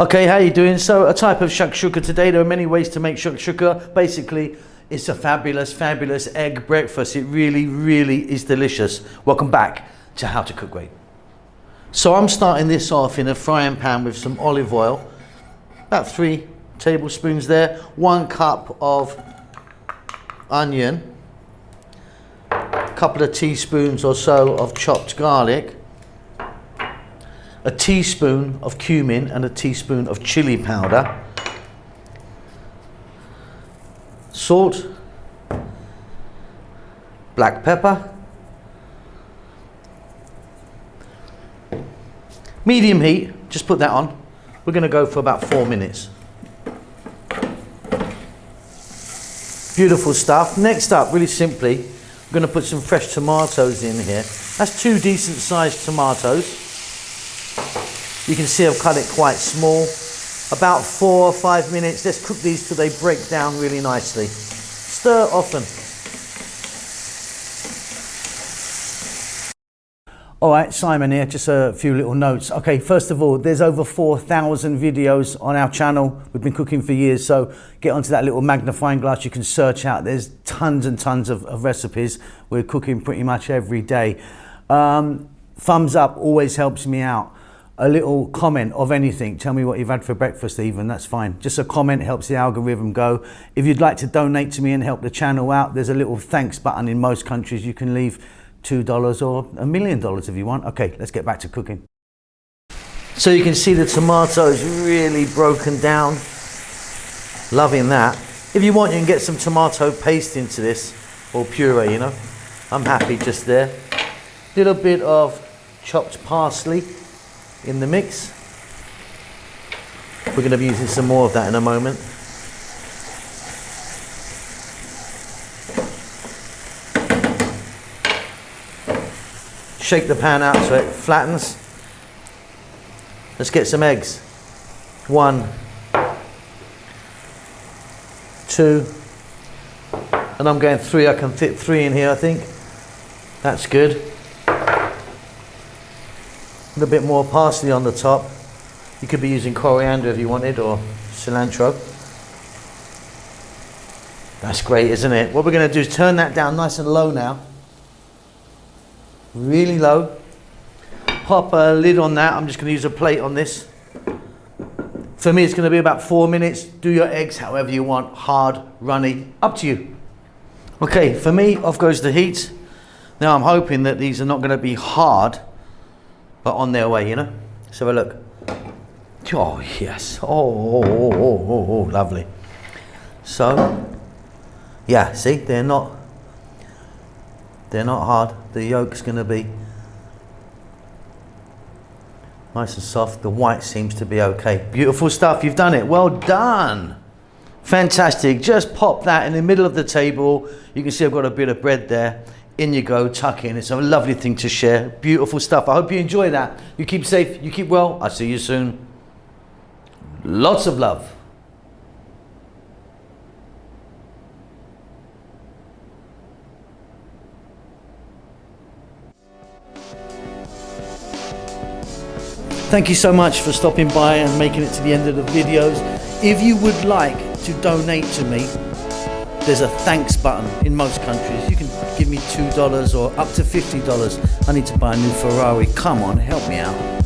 Okay, how you doing? So a type of shakshouka today. There are many ways to make shakshouka. Basically, it's a fabulous, fabulous egg breakfast. It really, really is delicious. Welcome back to How to Cook Great. So I'm starting this off in a frying pan with some olive oil. About 3 tablespoons there. 1 cup of onion. A couple of teaspoons or so of chopped garlic. A teaspoon of cumin and a teaspoon of chili powder. Salt. Black pepper. Medium heat, just put that on. We're going to go for about 4 minutes. Beautiful stuff. Next up, really simply, I'm going to put some fresh tomatoes in here. That's 2 decent sized tomatoes. You can see I've cut it quite small. About 4 or 5 minutes. Let's cook these till they break down really nicely. Stir often. All right, Simon here, just a few little notes. Okay, first of all, there's over 4,000 videos on our channel. We've been cooking for years, so get onto that little magnifying glass. You can search out. There's tons and tons of recipes. We're cooking pretty much every day. Thumbs up always helps me out. A little comment of anything. Tell me what you've had for breakfast even, that's fine. Just a comment helps the algorithm go. If you'd like to donate to me and help the channel out, there's a little thanks button in most countries. You can leave $2 or $1 million if you want. Okay, let's get back to cooking. So you can see the tomatoes really broken down. Loving that. If you want, you can get some tomato paste into this, or puree, you know. I'm happy just there. Little bit of chopped parsley in the mix. We're going to be using some more of that in a moment. Shake the pan out so it flattens. Let's get some eggs. 1, 2, and I'm going 3. I can fit 3 in here, I think. That's good. A little bit more parsley on the top. You could be using coriander if you wanted, or cilantro. That's great, isn't it? What we're going to do is turn that down nice and low now. Really low. Pop a lid on that. I'm just going to use a plate on this. For me, it's going to be about 4 minutes. Do your eggs however you want. Hard, runny, up to you. Okay, for me, off goes the heat. Now I'm hoping that these are not going to be hard, but on their way, you know. Let's have a look. Oh yes. Oh, lovely. So, yeah, see, they're not hard. The yolk's going to be nice and soft. The white seems to be okay. Beautiful stuff. You've done it. Well done. Fantastic. Just pop that in the middle of the table. You can see I've got a bit of bread there. In you go, tuck in. It's a lovely thing to share. Beautiful stuff. I hope you enjoy that. You keep safe. You keep well. I'll see you soon. Lots of love. Thank you so much for stopping by and making it to the end of the videos. If you would like to donate to me, there's a thanks button in most countries. You can give me $2 or up to $50. I need to buy a new Ferrari. Come on, help me out.